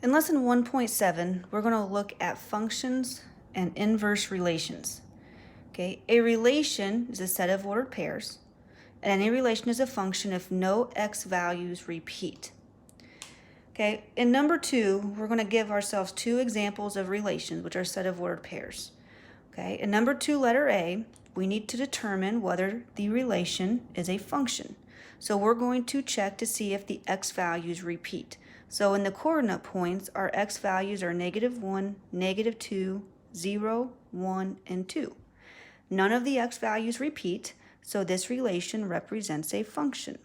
In lesson 1.7, we're going to look at functions and inverse relations. Okay, a relation is a set of ordered pairs, and any relation is a function if no x values repeat. Okay, in number 2, we're going to give ourselves two examples of relations, which are set of ordered pairs. Okay, in number 2, letter A, we need to determine whether the relation is a function. So we're going to check to see if the x values repeat. So in the coordinate points, our x values are -1, -2, 0, 1, and 2. None of the x values repeat, so this relation represents a function.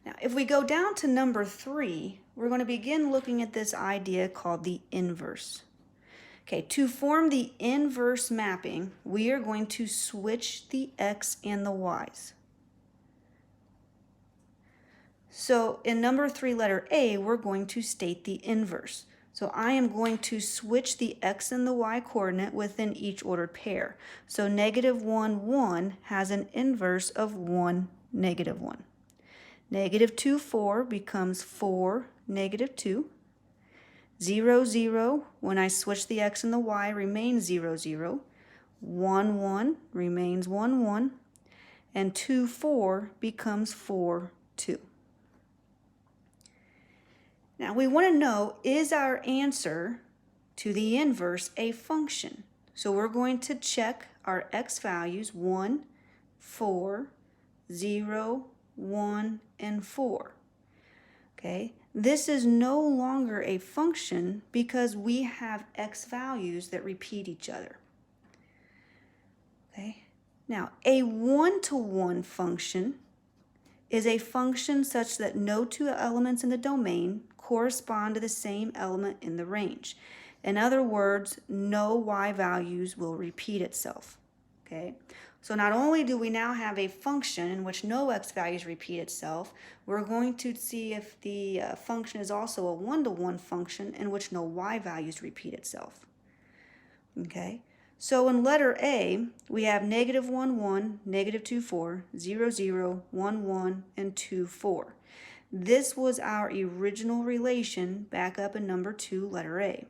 Now, if we go down to number 3, we're going to begin looking at this idea called the inverse. Okay, to form the inverse mapping, we are going to switch the x and the y's. So in number 3, letter A, we're going to state the inverse. So I am going to switch the x and the y coordinate within each ordered pair. So -1, 1 has an inverse of 1, -1. -2, 4 becomes 4, -2. 0, 0, when I switch the x and the y, remains 0, 0. 1, 1 remains 1, 1. And 2, 4 becomes 4, 2. Now we want to know, is our answer to the inverse a function? So we're going to check our x values, 1, 4, 0, 1, and 4. Okay, this is no longer a function because we have x values that repeat each other. Okay, now a one-to-one function is a function such that no two elements in the domain correspond to the same element in the range. In other words, no y values will repeat itself. Okay, so not only do we now have a function in which no x values repeat itself, we're going to see if the function is also a one-to-one function in which no y values repeat itself. Okay, so in letter A, we have -1, 1, -2, 4, 0, 0, 1, 1, and 2, 4. This was our original relation back up in number 2, letter A.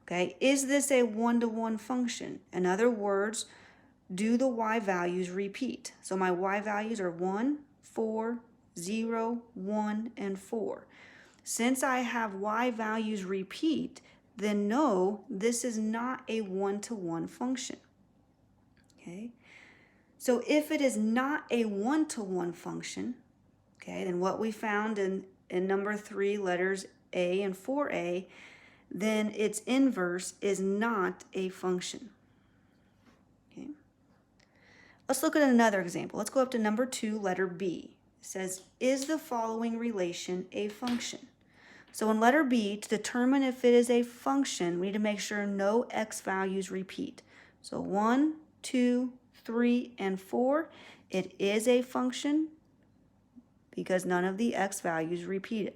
Okay, is this a one-to-one function? In other words, do the y values repeat? So my y values are 1, 4, 0, 1, and 4. Since I have y values repeat, then no, this is not a one-to-one function. Okay, so if it is not a one-to-one function, okay, then what we found in number 3, letters A and 4A, then its inverse is not a function. Okay, let's look at another example. Let's go up to number 2, letter B. It says, is the following relation a function? So in letter B, to determine if it is a function, we need to make sure no x values repeat. So 1, 2, 3, and 4, it is a function because none of the x values repeated.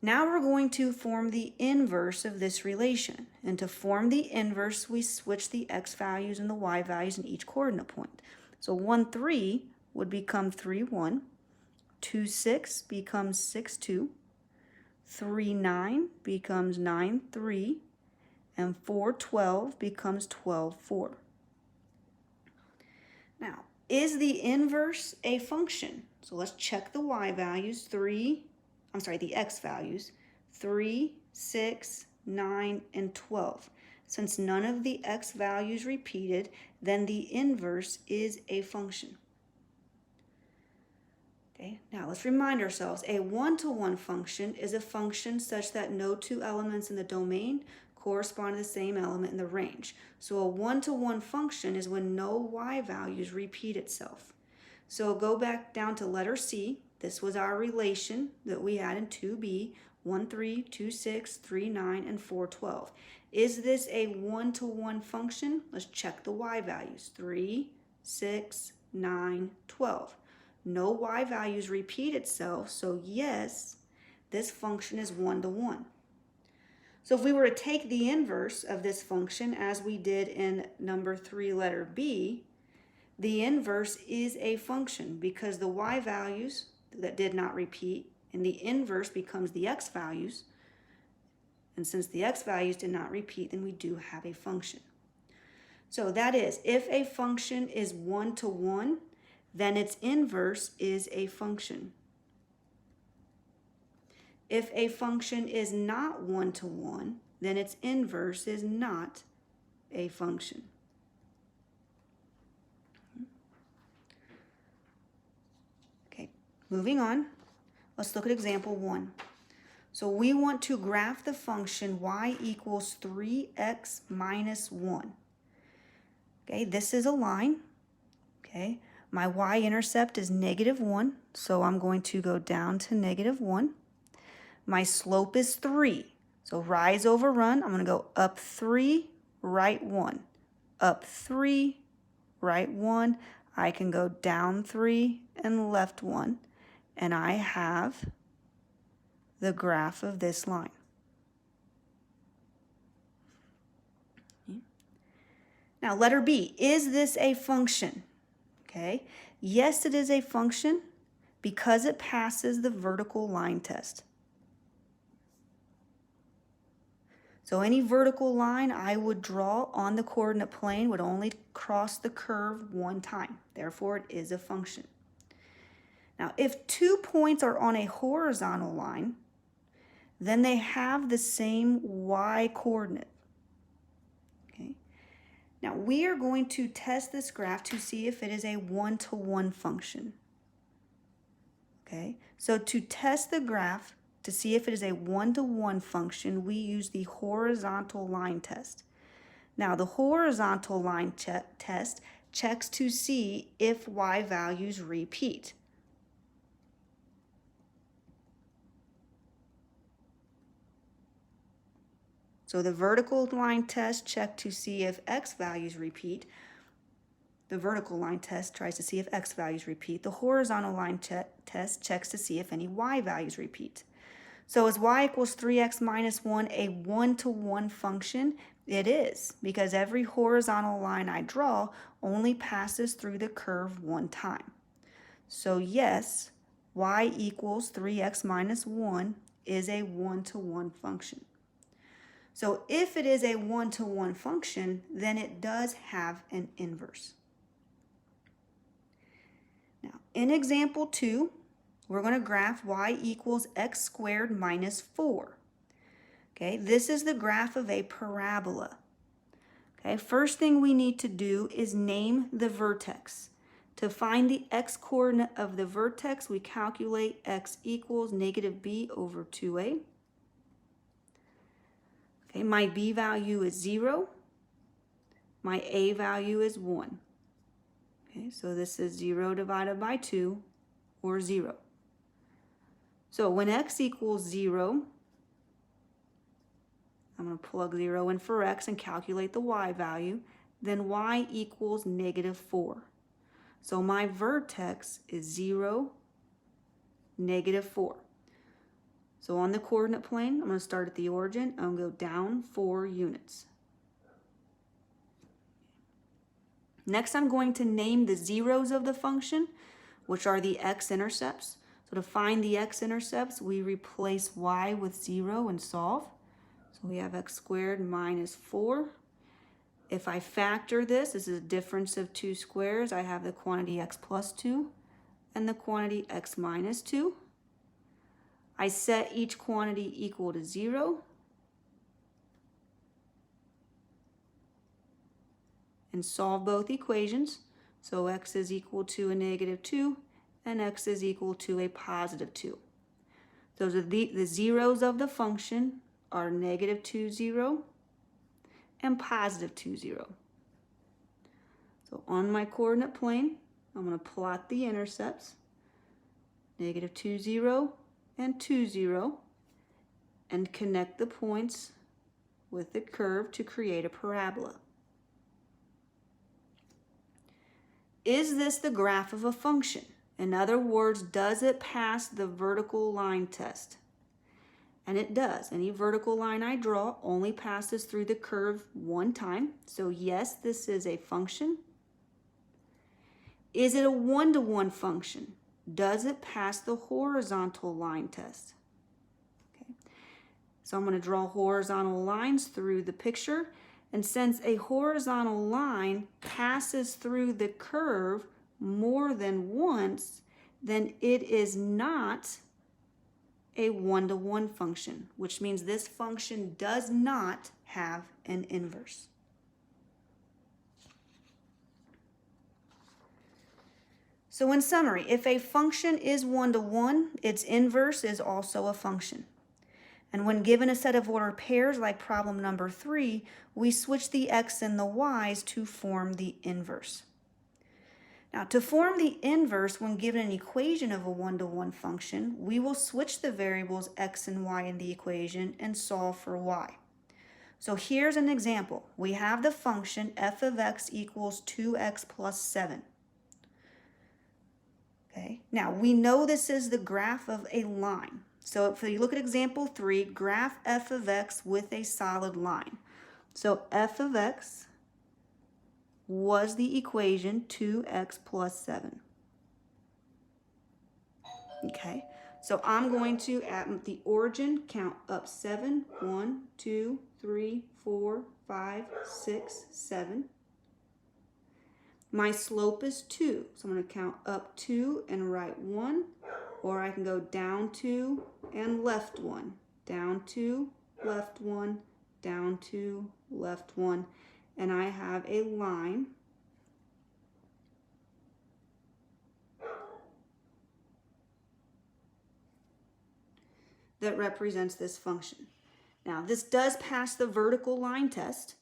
Now we're going to form the inverse of this relation. And to form the inverse, we switch the x values and the y values in each coordinate point. So 1, 3 would become 3, 1. 2, 6 becomes 6, 2. 3, 9 becomes 9, 3. And 4, 12 becomes 12, 4. Now, is the inverse a function? So let's check the y values. The x values, 3, 6, 9, and 12. Since none of the x values repeated, then the inverse is a function. Okay, now let's remind ourselves, a one-to-one function is a function such that no two elements in the domain correspond to the same element in the range. So a one-to-one function is when no y values repeat itself. So go back down to letter C. This was our relation that we had in 2B, 1, 3, 2, 6, 3, 9, and 4, 12. Is this a one-to-one function? Let's check the y values, 3, 6, 9, 12. No y values repeat itself, so yes, this function is one-to-one. So if we were to take the inverse of this function as we did in number 3, letter B, the inverse is a function because the y values that did not repeat, and the inverse becomes the x values. And since the x values did not repeat, then we do have a function. So that is, if a function is 1 to 1, then its inverse is a function. If a function is not 1 to 1, then its inverse is not a function. Okay, moving on, let's look at example 1. So we want to graph the function y equals 3x minus 1. Okay, this is a line. Okay, my y-intercept is -1, so I'm going to go down to -1. My slope is 3, so rise over run. I'm going to go up 3, right 1, up 3, right 1. I can go down 3 and left 1, and I have the graph of this line. Now, letter B, is this a function? Okay, yes, it is a function because it passes the vertical line test. So any vertical line I would draw on the coordinate plane would only cross the curve one time. Therefore, it is a function. Now, if 2 points are on a horizontal line, then they have the same y coordinate. Okay. Now, we are going to test this graph to see if it is a 1-to-1 function. Okay, so to test the graph, to see if it is a 1-to-1 function, we use the horizontal line test. Now, the horizontal line test checks to see if y values repeat. So the vertical line test checks to see if x values repeat. The vertical line test tries to see if x values repeat. The horizontal line test checks to see if any y values repeat. So is y equals 3x minus 1 a 1-to-1 function? It is, because every horizontal line I draw only passes through the curve one time. So yes, y equals 3x minus 1 is a 1-to-1 function. So if it is a 1-to-1 function, then it does have an inverse. Now, in example 2, we're going to graph y equals x squared minus 4. Okay, this is the graph of a parabola. Okay, first thing we need to do is name the vertex. To find the x-coordinate of the vertex, we calculate x equals -b over 2a. Okay, my b value is 0. My a value is 1. Okay, so this is 0 divided by 2, or 0. So when x equals 0, I'm going to plug 0 in for x and calculate the y value. Then y equals -4. So my vertex is 0, -4. So on the coordinate plane, I'm going to start at the origin. I'm going to go down 4 units. Next, I'm going to name the zeros of the function, which are the x-intercepts. So to find the x-intercepts, we replace y with 0 and solve. So we have x squared minus 4. If I factor this is a difference of 2 squares. I have the quantity x plus 2 and the quantity x minus 2. I set each quantity equal to 0. And solve both equations. So x is equal to a -2 and x is equal to a +2. Those are the zeros of the function are -2, 0 and +2, 0. So on my coordinate plane, I'm going to plot the intercepts, -2, 0 and 2, 0, and connect the points with the curve to create a parabola. Is this the graph of a function? In other words, does it pass the vertical line test? And it does. Any vertical line I draw only passes through the curve one time. So yes, this is a function. Is it a one-to-one function? Does it pass the horizontal line test? Okay. So I'm going to draw horizontal lines through the picture. And since a horizontal line passes through the curve more than once, then it is not a one-to-one function, which means this function does not have an inverse. So in summary, if a function is one-to-one, its inverse is also a function. And when given a set of ordered pairs like problem number 3, we switch the x and the y's to form the inverse. Now, to form the inverse when given an equation of a one-to-one function, we will switch the variables x and y in the equation and solve for y. So here's an example. We have the function f of x equals 2x plus 7. Okay, now we know this is the graph of a line. So if you look at example 3, graph f of x with a solid line. So f of x was the equation 2x plus 7. Okay, so I'm going to, at the origin, count up 7. 1, 2, 3, 4, 5, 6, 7. My slope is 2, so I'm going to count up 2 and write 1, or I can go down 2 and left 1, down 2, left 1, down 2, left 1, and I have a line that represents this function. Now, this does pass the vertical line test,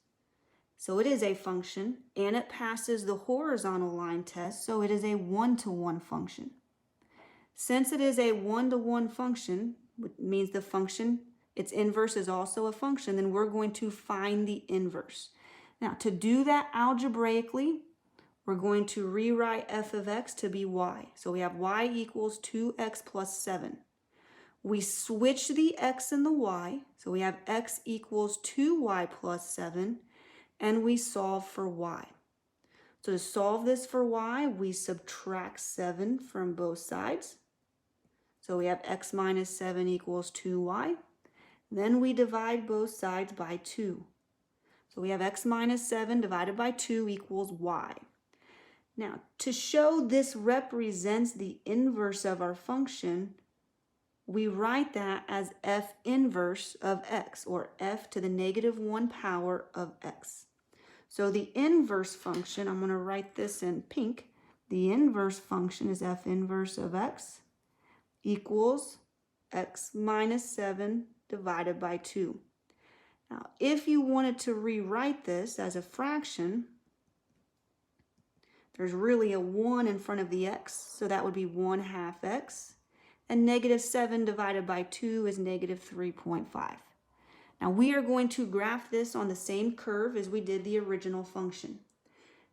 so it is a function, and it passes the horizontal line test, so it is a one-to-one function. Since it is a one-to-one function, which means the function, its inverse is also a function, then we're going to find the inverse. Now, to do that algebraically, we're going to rewrite f of x to be y. So we have y equals 2x plus 7. We switch the x and the y, so we have x equals 2y plus 7, and we solve for y. So to solve this for y, we subtract 7 from both sides. So we have x minus 7 equals 2y. Then we divide both sides by 2. So we have x minus 7 divided by 2 equals y. Now, to show this represents the inverse of our function, we write that as f inverse of x, or f to the negative 1 power of x. So the inverse function, I'm going to write this in pink, the inverse function is f inverse of x equals x minus 7 divided by 2. Now, if you wanted to rewrite this as a fraction, there's really a 1 in front of the x, so that would be 1/2 x. And negative 7 divided by 2 is negative 3.5. Now, we are going to graph this on the same curve as we did the original function.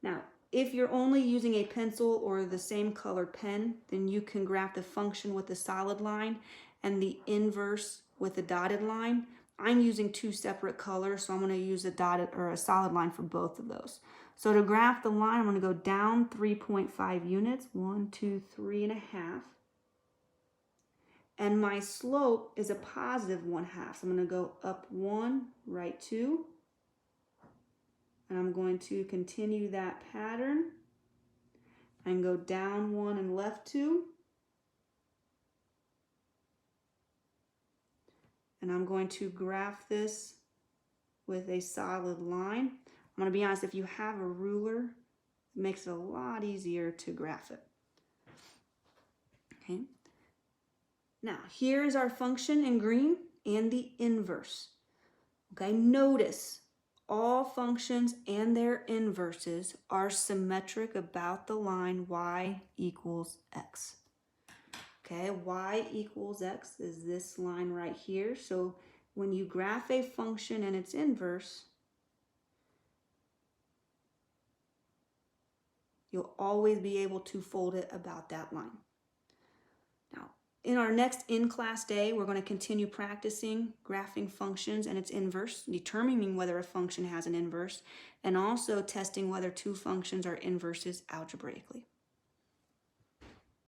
Now, if you're only using a pencil or the same colored pen, then you can graph the function with a solid line and the inverse with a dotted line. I'm using 2 separate colors, so I'm going to use a dotted or a solid line for both of those. So to graph the line, I'm going to go down 3.5 units, 1, 2, 3.5. And my slope is a positive 1/2. So I'm going to go up 1, right 2. And I'm going to continue that pattern and go down 1 and left 2. And I'm going to graph this with a solid line. I'm going to be honest, if you have a ruler, it makes it a lot easier to graph it. Okay. Now, here's our function in green and the inverse. Okay, notice all functions and their inverses are symmetric about the line y equals x. Okay, y equals x is this line right here. So when you graph a function and its inverse, you'll always be able to fold it about that line. Now, in our next in-class day, we're going to continue practicing graphing functions and its inverse, determining whether a function has an inverse, and also testing whether two functions are inverses algebraically.